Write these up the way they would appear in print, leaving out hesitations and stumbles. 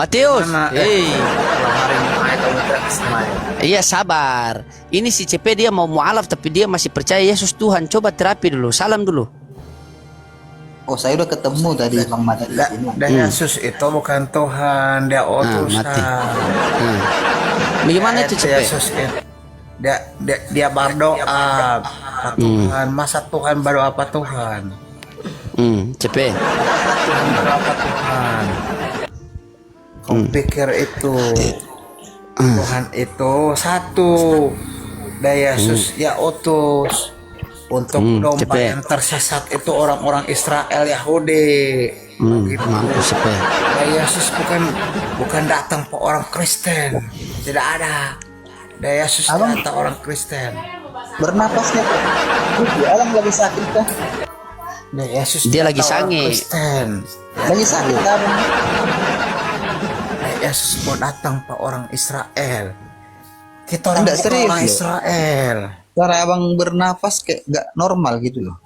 Matius, Mana? Kalau hari Jumat kamu tidak kesemai. iya sabar. Ini si CP dia mau mualaf tapi dia masih percaya Yesus Tuhan. Coba terapi dulu, salam dulu. Oh, saya udah ketemu tadi Bang Mati di sini. Dan Yesus itu bukan Tuhan, dia utusan. mati. Bagaimana itu CP? Yesus itu dia berdoa. Tuhan, masa Tuhan berdoa apa Tuhan? CP. Tuhan berdoa apa Tuhan? Kau pikir itu Tuhan itu satu, dan Yesus ya utus untuk domba CP. yang tersesat itu orang-orang Israel Yahudi. Begitu. Mampus CP. Dan Yesus bukan datang ke orang Kristen, tidak ada. Dan Yesus datang orang Kristen. Bernapasnya kok. Dia orang lagi sakit kah? Dan Yesus Dia lagi datang orang sange. Kristen. Lagi sakit kah, Bang? Dan Yesus mau datang ke orang Israel. Kita orang Enggak bukan serius orang loh. Israel. Cara abang bernapas kayak gak normal gitu loh.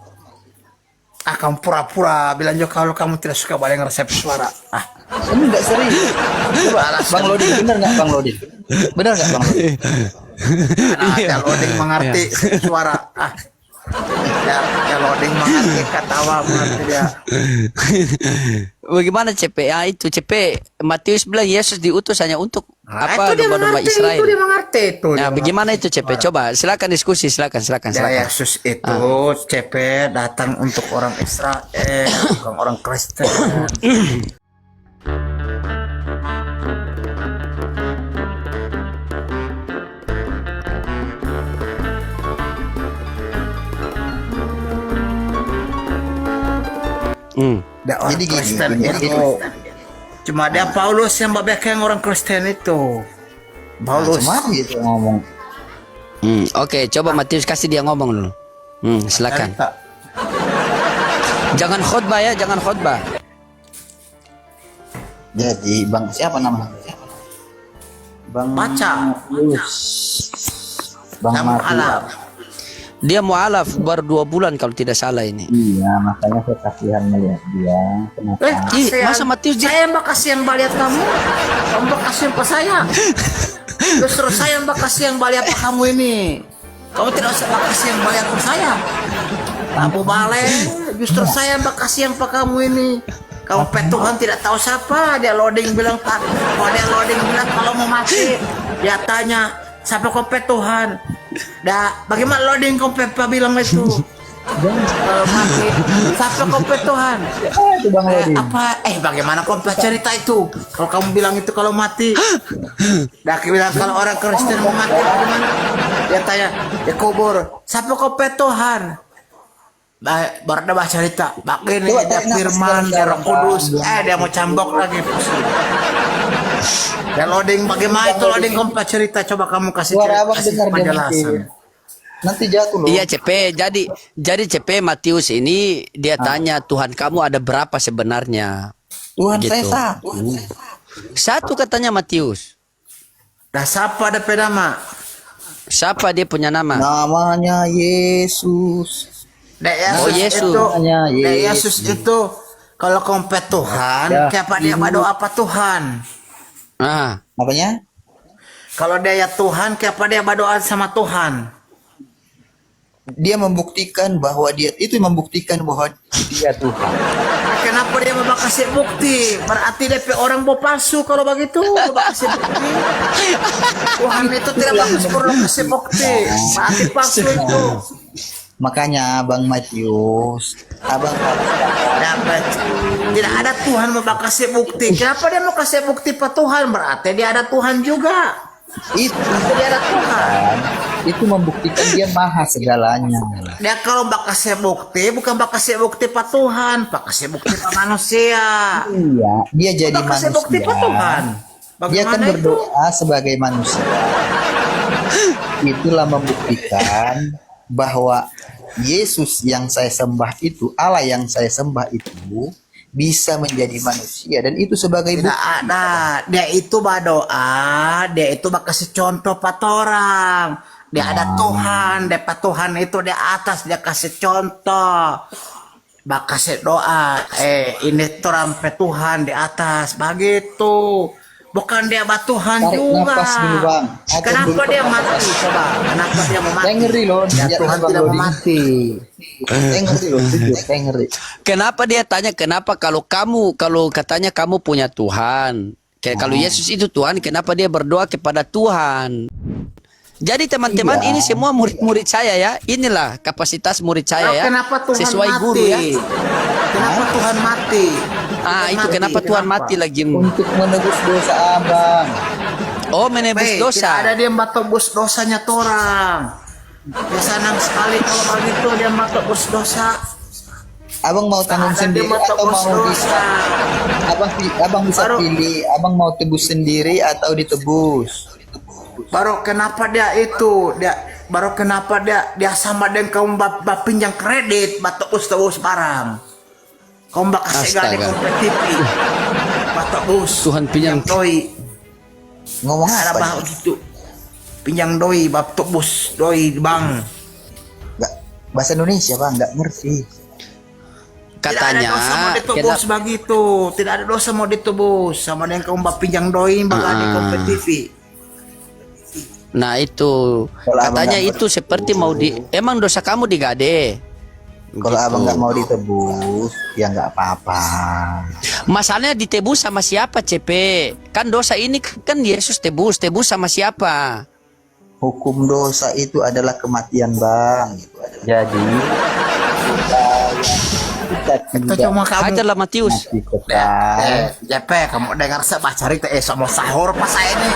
Akan pura-pura bilang juga kalau kamu tidak suka pada resep suara. Ini enggak serius. Coba Bang Lodin, bener nggak Bang Lodin? Bener nggak Bang Lodin? Ya loading mengerti suara. Ya loading mengerti katawa mengerti dia. Bagaimana CP? Ya itu CP. Matius bilang Yesus diutus hanya untuk apa Itu dia domba-domba mengerti, Israel. itu dia mengerti itu. Nah, bagaimana itu CP? Coba silakan diskusi, silakan. Ya Yesus itu CP datang untuk orang Israel, bukan orang Kristen. Dan orang Jadi gini, Kristen gini, itu cuma dia Paulus yang yang orang Kristen itu. Paulus. Cuma gitu ngomong. Oke, coba Matius kasih dia ngomong dulu. Silakan. Jangan khotbah ya, jangan khotbah. Jadi Bang siapa namanya? Bang Baca. Bang Nama Mati. Allah. Dia mualaf baru 2 bulan kalau tidak salah ini. Iya, makanya saya kasihan melihat dia. Kenapa? Ih, masa Matius dia- Saya mbak kasihan baliat kamu. Kamu mbak kasihan ke saya. Justru saya mbak kasihan baliat ke kamu ini. Kamu tidak usah mbak kasihan baliat ke saya. Lampu balik. Justru saya mbak kasihan ke kamu ini. Kamu pet Tuhan tidak tahu siapa. Dia loading bilang tak. Kalau dia loading bilang kalau mau mati, dia tanya siapa kau pet Tuhan. Dah, bagaimana loading kau pet bilang itu? Kalau mati, siapa kau pet Tuhan? Itu Bang Lodin. Bagaimana kau cerita itu? Kalau kamu bilang itu kalau mati, dah bilang kalau orang Kristen mau mati bagaimana? Dia tanya, dia kubur, siapa kau pet Tuhan? Baru dia baca cerita, begini Coba dia tarik nafas firman, dia dalam-dalam, Roh Kudus, Bang. dia mau cambok lagi. Dan loading bagaimana itu loading kau cerita? Coba kamu kasih Suara abang kasih dengar dia penjelasan. nanti jatuh loh. Iya CP, jadi CP Matius ini dia tanya Tuhan kamu ada berapa sebenarnya? Tuhan Gitu. saya satu. Satu katanya Matius. Dah siapa ada pedama? Siapa dia punya nama? Namanya Yesus. Oh, Yesus. Itu, Namanya Yesus itu kalau kompet Tuhan, Ya. siapa dia berdoa apa Tuhan? Ah, Apanya? Kalau dia ya Tuhan, siapa dia berdoa sama Tuhan? Dia membuktikan bahwa dia itu membuktikan bahwa dia Tuhan. Kenapa dia mau kasih bukti? Berarti DP orang mau palsu kalau begitu. Mau kasih bukti. Tuhan itu tidak bagus perlu kasih bukti. Berarti palsu itu. Makanya Bang Matius, abang harus Dapat. Tidak ada Tuhan mau kasih bukti. Kenapa dia mau kasih bukti pak Tuhan? Berarti dia ada Tuhan juga. itu Dia ada Tuhan. itu membuktikan dia maha segalanya. Dia kalau mbak kasih bukti, bukan mbak kasih bukti pak Tuhan, mbak kasih bukti pak manusia. Iya, dia jadi Mbak kasih bukti pak manusia. Tuhan. Dia kan Bagaimana itu? berdoa sebagai manusia. Itulah membuktikan bahwa Yesus yang saya sembah itu, Allah yang saya sembah itu bisa menjadi manusia, dan itu sebagai Tidak bukti. ada. Dia itu berdoa, dia itu mbak kasih contoh pak orang. Dia ada Tuhan, dia pak Tuhan itu di atas, dia kasih contoh. Mbak kasih doa, ini turampe Tuhan di atas, begitu. Bukan dia Tuhan Tarik juga. nafas dulu, Bang. Atur Kenapa dulu dia nafas. mati? Coba. Kenapa dia mau mati? Saya ngeri loh. Ya lihat Tuhan Bang tidak mau Dodi. mati. Saya ngeri loh, jujur, saya ngeri. Kenapa dia tanya kenapa kalau katanya kamu punya Tuhan? Kayak kalau Yesus itu Tuhan, kenapa dia berdoa kepada Tuhan? Jadi teman-teman Iya. ini semua murid-murid saya ya. Inilah kapasitas murid saya Lalu ya. kenapa Tuhan Sesuai mati? guru ya. Kenapa Tuhan mati? Itu kenapa Tuhan mati lagi? Untuk menebus dosa abang. Oh, menebus Tidak dosa. ada dia tebus dosanya orang. Dia senang sekali kalau begitu dia tebus dosa. Abang mau tanggung Tak ada dia sendiri atau tebus mau dosa. abang bisa Baru- pilih. Abang mau tebus sendiri atau ditebus? Baru kenapa dia sama dengan kaum pinjam kredit tebus barang. Kaum kasih gade Astaga. kompetitif. Tebus. Tuhan pinjam. doi. Ngomong Ada apa? bah gitu. Pinjam doi tebus doi bang. Nggak, bahasa Indonesia bang, nggak ngerti. Katanya tidak ada dosa mau ditebus begitu. Tidak ada dosa mau ditebus sama dengan kaum pinjam doi bagadi kompetitif. Nah itu Kalau katanya abang itu seperti mau emang dosa kamu digade. Kalau abang nggak mau ditebus, ya nggak apa-apa. Masalahnya ditebus sama siapa CP? Kan dosa ini kan Yesus tebus sama siapa? Hukum dosa itu adalah kematian bang. Jadi kita Itu tidak cuma kamu. Hajarlah Matius. mati kekal. JP, kamu dengar sebah cerita sama sahur pas saya ini.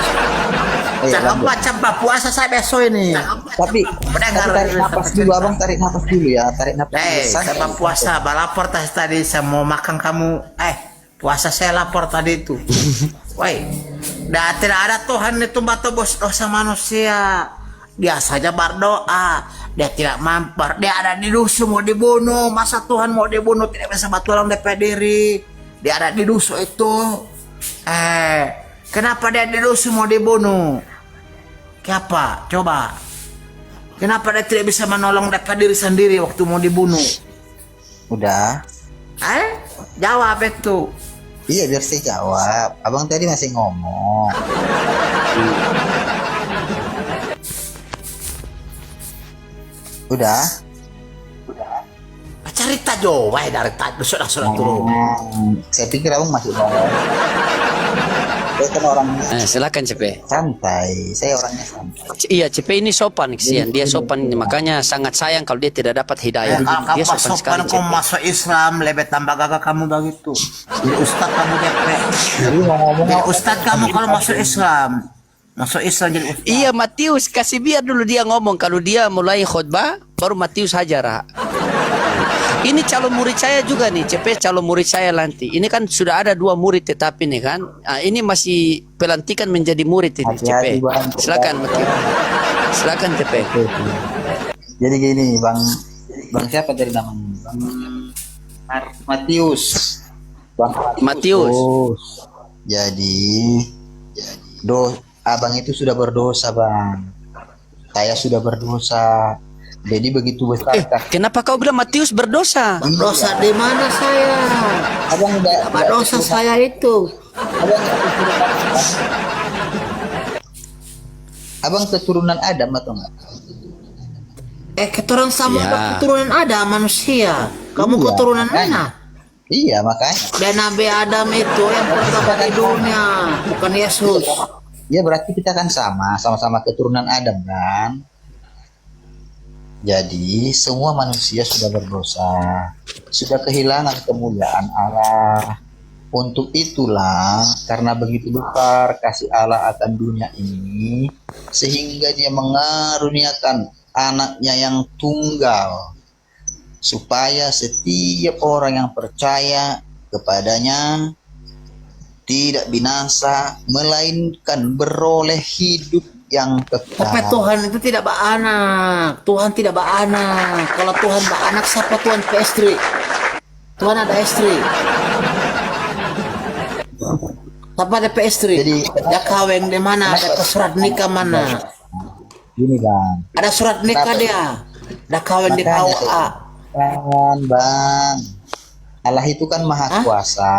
Jangan Bang. baca puasa saya besok ini. Tapi Mendengar tarik nafas dulu, abang tarik nafas dulu ya, tarik nafas. Santai. saya puasa, balapor tadi saya mau makan kamu. Puasa saya lapor tadi itu. Woi, tidak ada Tuhan itu tebus dosa manusia. Dia saja berdoa, dia tidak mampu. Dia ada di dusu mau dibunuh. Masa Tuhan mau dibunuh tidak bisa batulang DP diri. Dia ada di dusu itu. Kenapa dia di dusu mau dibunuh? Kenapa? Coba. Kenapa dia tidak bisa menolong DP diri sendiri waktu mau dibunuh? Udah. Jawab itu. Iya biar saya jawab. Abang tadi masih ngomong. Udah. Cerita jo, wah dari tadi sudah turun. Saya pikir abang masih ngomong. Saya kan orangnya Silakan CP. santai. Saya orangnya santai. Iya CP ini sopan kesian. Dia sopan makanya sangat sayang kalau dia tidak dapat hidayah. Kalau Dia kamu sopan sekali kamu CP. masuk Islam, lebih tambah gagah kamu begitu. Jadi ustad kamu DP. Jadi mau ngomong Jadi ustad kamu kalau masuk Islam. Masuk Islam jadi ustad. Iya Matius kasih biar dulu dia ngomong. Kalau dia mulai khutbah baru Matius hajar. Ini calon murid saya juga nih, CP calon murid saya nanti. Ini kan sudah ada 2 murid tetap ini kan. Ini masih pelantikan menjadi murid ini Hati-hati, CP. Bang. Silakan Matius. Silakan CP. Jadi gini, Bang siapa dari namanya? Bang Matius. Bang Matius. Jadi abang itu sudah berdosa, Bang. Saya sudah berdosa. Jadi begitu besar Kenapa kau bilang Matius berdosa? Dosa di mana saya? abang Apa dosa saya itu? Abang keturunan Adam atau enggak? Keturunan sama Ya. keturunan ada manusia. Kamu Iya, keturunan makanya. mana? Iya, makanya. Dan Nabi Adam itu yang pertama di dunia, bukan Yesus. Ya berarti kita kan sama-sama keturunan Adam kan. Jadi semua manusia sudah berdosa, sudah kehilangan kemuliaan Allah. Untuk itulah karena begitu besar kasih Allah akan dunia ini, sehingga dia mengaruniakan anaknya yang tunggal, supaya setiap orang yang percaya kepadanya tidak binasa, melainkan beroleh hidup yang Tapi kekal. Tuhan itu tidak beranak. Tuhan tidak beranak. Kalau Tuhan beranak, siapa Tuhan ke istri? Tuhan ada istri. Siapa ada pe istri? Jadi- Dia kawin di mana? Ada surat nikah mana? Gini bang, Ada surat nikah dia. Dia kawin di Makanya, KUA. kan bang, Allah itu kan maha kuasa.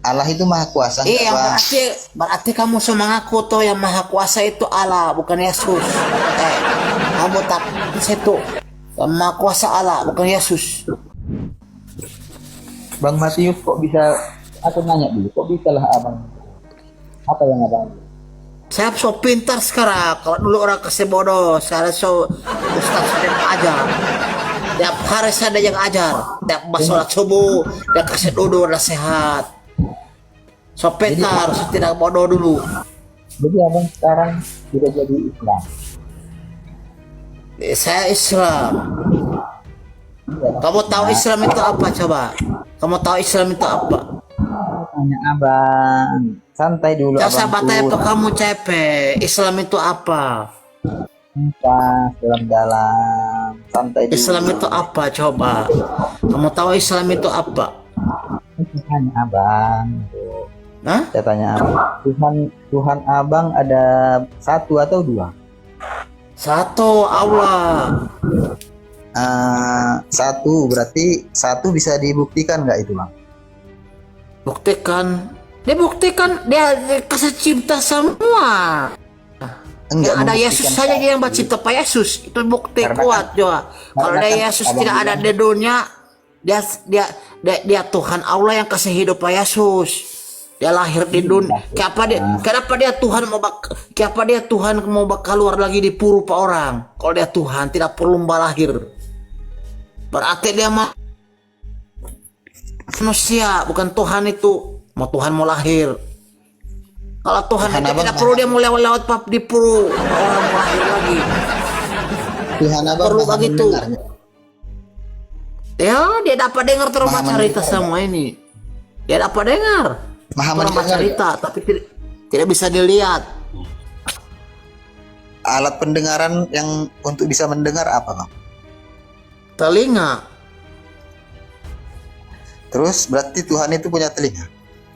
Allah itu maha kuasa enggak, Iya, Bang? berarti kamu mengaku toh yang maha kuasa itu Allah, bukan Yesus. Kamu tak situ. Yang maha kuasa Allah, bukan Yesus. Bang Matius kok bisa, aku nanya dulu, kok bisa lah abang? Apa yang abang? Saya so pintar sekarang. Kalau dulu orang kasih bodoh, sekarang so Ustaz sudah ajar. Tiap hari saya ada yang ajar. Tiap pas sholat subuh, dia kasih duduk nasihat. So pintar, so tidak bodoh dulu. Jadi abang sekarang sudah jadi Islam. Saya Islam. Kamu tahu Islam itu apa coba? Kamu tahu Islam itu apa? Tanya abang, santai dulu Ya saya abang. tanya ke kamu cepet. Islam itu apa? Dalam, santai dulu. Islam itu apa coba? Kamu tahu Islam itu apa? Tanya abang. Hah? Saya tanya abang, Tuhan abang ada satu atau dua? Satu Allah. Satu, berarti satu bisa dibuktikan nggak itu, Bang? Buktikan. Dia buktikan, dia kasih cinta semua. Enggak, Yang ada membuktikan Yesus saja satu. yang cinta Pak Yesus. Itu bukti Karena kuat juga. Kalau karena ada kan Yesus abang tidak ada bilang- di dunia, dia Tuhan Allah yang kasih hidup Pak Yesus. Dia lahir di dunia. Kenapa dia Tuhan kenapa dia Tuhan mau keluar lagi di puru Pak orang? Kalau dia Tuhan tidak perlu lahir. Berarti dia manusia, bukan Tuhan itu. Tuhan mau lahir. Kalau Tuhan Tuhan itu abang tidak perlu dia mau lewat di puru. Orang mau lahir lagi. Tuhan abang Perlu maha begitu. mendengarnya. Ya, dia dapat dengar terus Maha cerita mendengar. semua ini. Dia dapat dengar. Maha Terus mendengar. cerita, tapi tidak bisa dilihat. Alat pendengaran yang untuk bisa mendengar apa, Bang? Telinga. Terus berarti Tuhan itu punya telinga.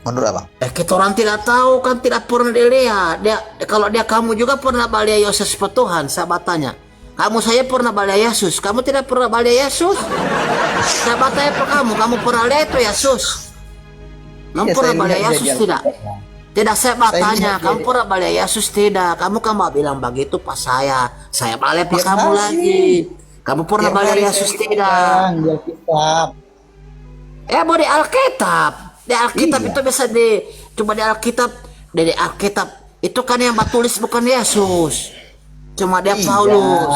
Menurut abang? Kita orang tidak tahu kan, tidak pernah dilihat. Kalau kamu juga pernah balia Yesus per Tuhan, sahabat tanya. Kamu saya pernah balia Yesus, kamu tidak pernah balia Yesus. Sahabat tanya per kamu pernah lihat itu Yesus? Kamu Iya, pernah saya balia lihat dia Yesus di tidak? Alkitab. Tidak, saya Saya tanya, lihat kamu dia. pernah balia Yesus tidak? Kamu kan mau bilang begitu pas saya balia pas Tiap kamu hari. lagi. Kamu pernah Tiap balia hari Yesus saya tidak? bilang di Alkitab. Mau di Alkitab. Di Alkitab Iya. itu bisa coba di Alkitab. Di Alkitab itu kan yang tulis bukan Yesus. Cuma dia Iya, Paulus.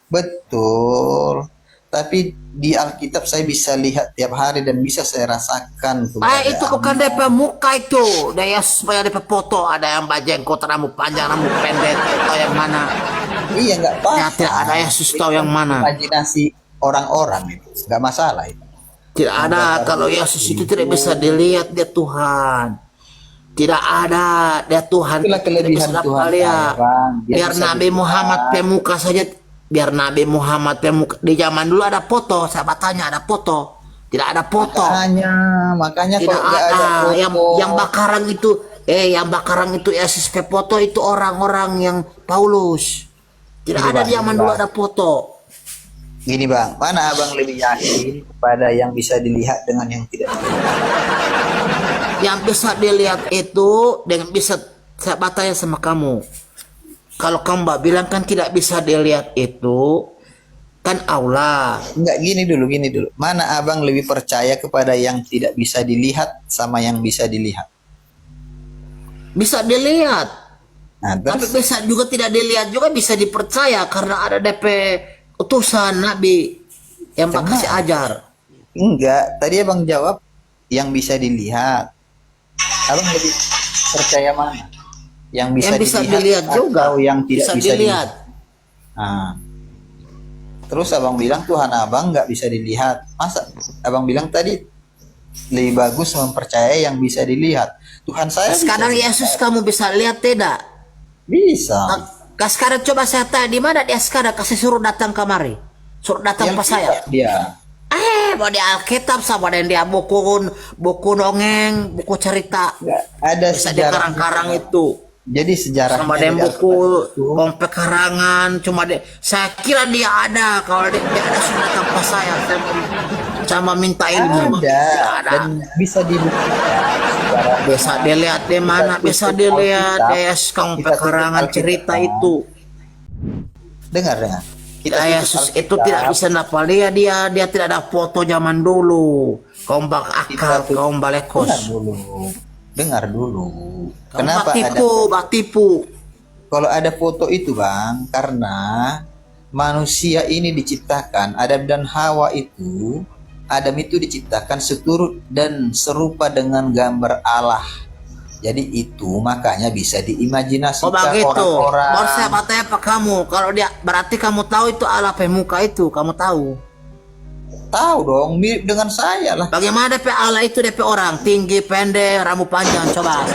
betul. Tapi di Alkitab saya bisa lihat tiap hari dan bisa saya rasakan Itu keberadaan. bukan DP muka itu. Dia supaya DP foto ada yang bajenggot, rambut panjang, rambut pendek, atau yang mana. Iya, nggak apa-apa. Ya, tidak ada Yesus tahu yang mana. Imajinasi orang-orang itu nggak masalah itu. Tidak ada. Kalau Yesus itu tidak bisa dilihat, dia Tuhan. Tidak ada, dia Tuhan. Itulah Tidak kelebihan bisa Tuhan lihat. saya, Bang. Dia Biar bisa Nabi dilihat. Muhammad pemuka saja. Biar Nabi Muhammad pemuka. Di zaman dulu ada foto. Saya tanya ada foto. Tidak ada foto. Makanya Tidak kalau nggak ada ada. foto, Yang bakaran itu. Yang bakaran itu Yesus pe foto itu orang-orang yang Paulus. Tidak Ini, ada Bang, di zaman ini, dulu Bang. ada foto. gini Bang, mana abang lebih yakin kepada yang bisa dilihat dengan yang tidak dilihat? Yang bisa dilihat itu dengan bisa saya tanya sama kamu. Kalau kamu mbak bilang kan tidak bisa dilihat itu kan Allah. Enggak, gini dulu. Mana abang lebih percaya kepada yang tidak bisa dilihat sama yang bisa dilihat? Bisa dilihat. Nah, Tapi terus bisa juga tidak dilihat juga bisa dipercaya karena ada DP utusan Nabi yang bakal kasih ajar. enggak, tadi abang jawab yang bisa dilihat. Abang lebih percaya mana? Yang bisa, dilihat juga atau yang tidak bisa dilihat? Nah, terus abang bilang Tuhan abang nggak bisa dilihat. Masa abang bilang tadi lebih bagus mempercayai yang bisa dilihat? Tuhan saya Sekarang bisa Yesus kamu bisa lihat tidak? bisa. Sekarang coba saya tanya di mana dia sekarang kasih suruh datang kemari. Suruh datang ke saya. Dia Mau di Alkitab sama dan dia buku dongeng, buku cerita. nggak ada Bisa di sejarah. karang-karang itu. Jadi sejarah Sama dia buku komplek karangan, cuma saya kira dia ada. Kalau dia ada sudah datang ke saya sama minta ilmu. ada Tidak ada. dan bisa dibuktikan secara Bisa dilihat di mana, bisa dilihat ya sekarang pekarangan cerita itu. Dengar. Ya Yesus itu tidak bisa dapat dia tidak ada foto zaman dulu. Kau bak akal, kau balekos. Dengar dulu. Kenapa Kenapa bak tipu? kalau ada foto itu bang? Karena manusia ini diciptakan, Adam dan Hawa itu, Adam itu diciptakan seturut dan serupa dengan gambar Allah. Jadi itu makanya bisa diimajinasikan Begitu. orang-orang. Baru saya tanya apa kamu? Kalau dia berarti kamu tahu itu Allah pemuka itu, kamu tahu? Tahu dong, mirip dengan saya lah. Bagaimana DP Allah itu DP orang tinggi, pendek, rambut panjang, coba.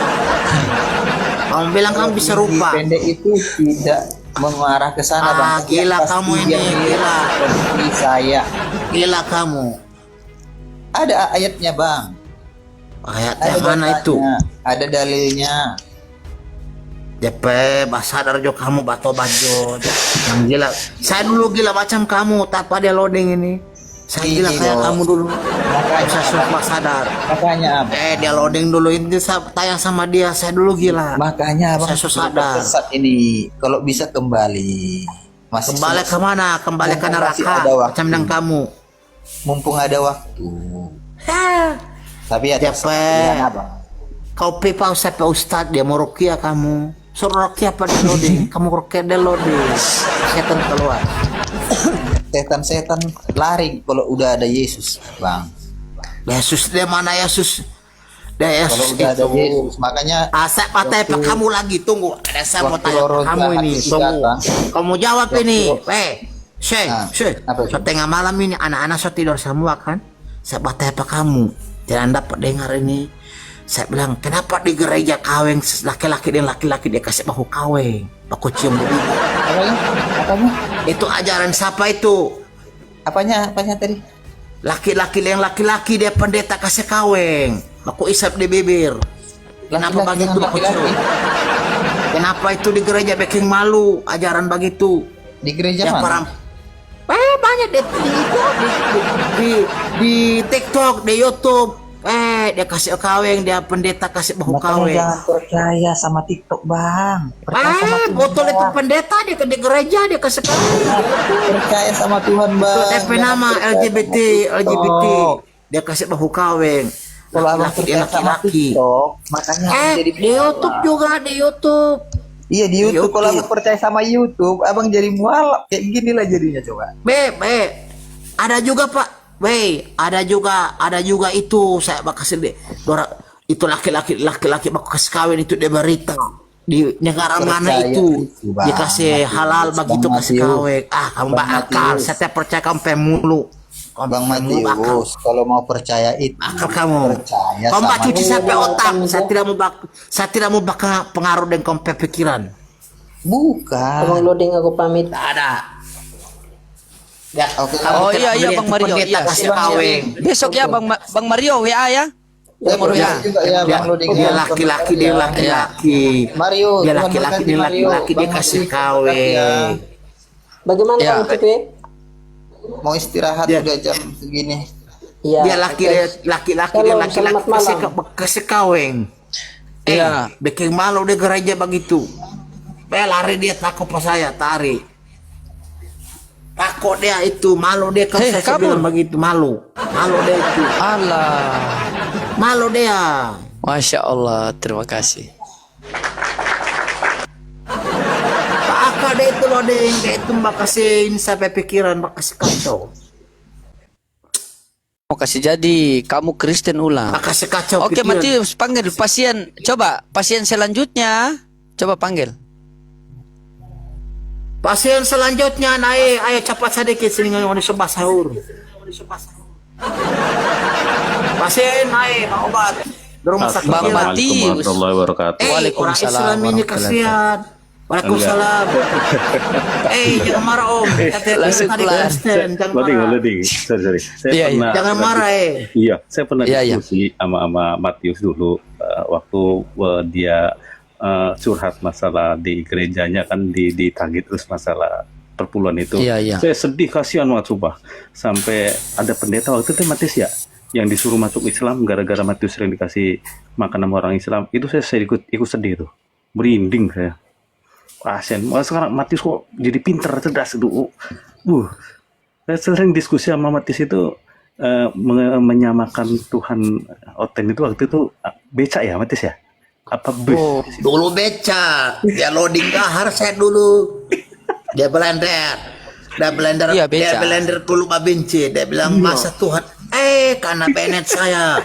Kamu bilang kamu bisa rupa. Pendek itu tidak mengarah ke sana bang. Gila Pasti kamu dia ini, mirip gila. seperti saya. Gila kamu. Ada ayatnya bang. Ayatnya mana itu? Ada dalilnya. DP sadar jo kamu bato bajo. Yang gila. Saya dulu gila macam kamu, tanpa dia loading ini. Saya gila kayak kamu dulu. Saya sumpah sadar. Makanya apa? Dia loading dulu ini, saya tayang sama dia. Saya dulu gila. Makanya abang Saya sadar. tersesat ini. Kalau bisa kembali. Kembali ke mana? Kembali ke neraka. Macam yang kamu. Mumpung ada waktu. Tapi ya DP. terserah abang. Kau pipa usah ustad dia mau rukia kamu. Suruh rukia apa dia loading? Kamu rukia dia loading. Setan keluar. Setan-setan lari kalau udah ada Yesus, bang. Yesus dia mana Yesus? Dia Kalau Yesus udah ada itu. Yesus, makanya Saya patai pak kamu lagi tunggu. Ada saya mau waktu tanya Roh kamu jahat ini. itu Tunggu. datang. Kamu jawab ini. Ah, apa itu? So tengah malam ini anak-anak so tidur semua kan? Saya patai pak kamu. Jangan dapat dengar ini. Saya bilang, kenapa di gereja kaweng laki-laki dan laki-laki dia kasih bahu kaweng, baku cium di bibir. apanya? Itu ajaran siapa itu? Apanya tadi? Laki-laki yang laki-laki dia pendeta kasih kaweng, baku isap di bibir. Kenapa Laki-laki begitu dengan baku laki-laki? cium? Kenapa itu di gereja bikin malu ajaran begitu? Di gereja Ya mana? banyak di TikTok, di YouTube. Dia kasih kaweng, dia pendeta kasih bahu kaweng. Jangan percaya sama TikTok, bang. Botol itu pendeta dia di gereja dia kasih kaweng. Percaya sama Tuhan, bang. Itu DP nama LGBT. Dia kasih bahu kaweng. Kalau abang Laki-laki percaya sama TikTok, makanya jadi di YouTube juga, di YouTube. Iya di YouTube. Kalau YouTube. abang percaya sama YouTube, abang jadi mualaf kayak gini lah jadinya coba. Ada juga Pak. Ada juga itu saya bakal deh. Itu laki-laki bakal kasih kawin itu dia berita di negara mana itu Bang. dikasih halal begitu Bang kasih Matius. kawin. Kamu Bang bakal Matius. saya percaya kamu pemulu. Bang Matius, kalau mau percaya itu Akal kamu. percaya Kamu sama cuci sampai otak. Saya tidak mau bakal pengaruh dengan kamu pikiran. bukan. Abang loading aku pamit. Tak ada. Ya, Oke. kamu Oh, tidak iya, boleh Bang itu Mario, pendeta iya. kasih kawin. Besok ya Bang Mario WA ya. Ya, Mario ya. juga ya, Dia, Bang Loding. dia laki-laki, dia laki-laki. Mario, Dia Tuhan laki-laki, berkati dia Mario. laki-laki, dia Bang kasih Matius, berkati ya. kawin. Bagaimana Ya. Bang Cipe? Mau istirahat Dia- udah jam segini. Iya. Dia laki-laki, dia Shalom, laki-laki selamat malam. kasih kawin. Iya. Bikin malu dia gereja begitu. Lari dia takut pas saya, tarik. Takut dia itu, malu dia kalau saya kabur. bilang begitu, malu. Malu dia itu, Allah. malu dia. Masya Allah, terima kasih. Pak Aka dia itu loh, dia itu mbak kasih ini sampai pikiran, mbak kasih kacau. Mau kasih jadi kamu Kristen ulang. Mbak kasih kacau Oke, pikiran. Matius, panggil pasien. Coba pasien selanjutnya. Coba panggil. Pasien selanjutnya naik, ayo cepat sedikit sehingga mau disembah sahur. Pasien naik, mau obat. Di rumah sakit Bang Kilat. Matius. Assalamualaikum warahmatullahi wabarakatuh. Orang Waalaikumsalam Islam ini warahmatullahi kasihan. Waalaikumsalam. Jangan marah om. Langsung Tadi kelar. Kristen, jangan Loading, marah. loading. Sorry. Saya Iya, pernah Jangan marah Iya, saya pernah Iya, iya. diskusi sama Matius dulu waktu dia curhat masalah di gerejanya kan ditagih terus masalah perpuluhan itu. Iya, iya. Saya sedih, kasihan banget sumpah. Sampai ada pendeta waktu itu Matius ya, yang disuruh masuk Islam gara-gara Matius sering dikasih makan sama orang Islam, itu saya ikut sedih tuh, merinding saya. Kasian, malah sekarang Matius kok jadi pinter, cerdas itu. Saya sering diskusi sama Matius itu, menyamakan Tuhan Oten itu waktu itu beca ya Matius ya? Apa bus? Oh, dulu beca, dia loading kahar saya dulu. Dia blender. Iya, Dia beca. blender dulu babinci. Dia bilang masa Tuhan, karena benet saya.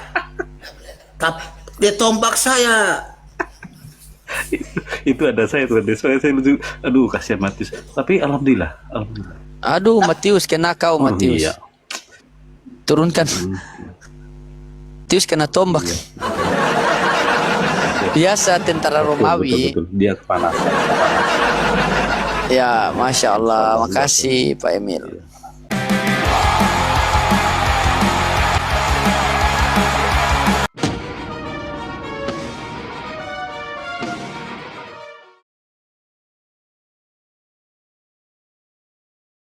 Dia tombak saya. Itu ada saya tuh, saya lucu. Aduh, kasihan Matius. Tapi alhamdulillah. Aduh, Matius kena kau, Matius. Iya. Turunkan. Matius kena tombak. Biasa tentara Romawi. Betul. Dia kepanasan. Ya, Masya Allah. Makasih Pak Emil.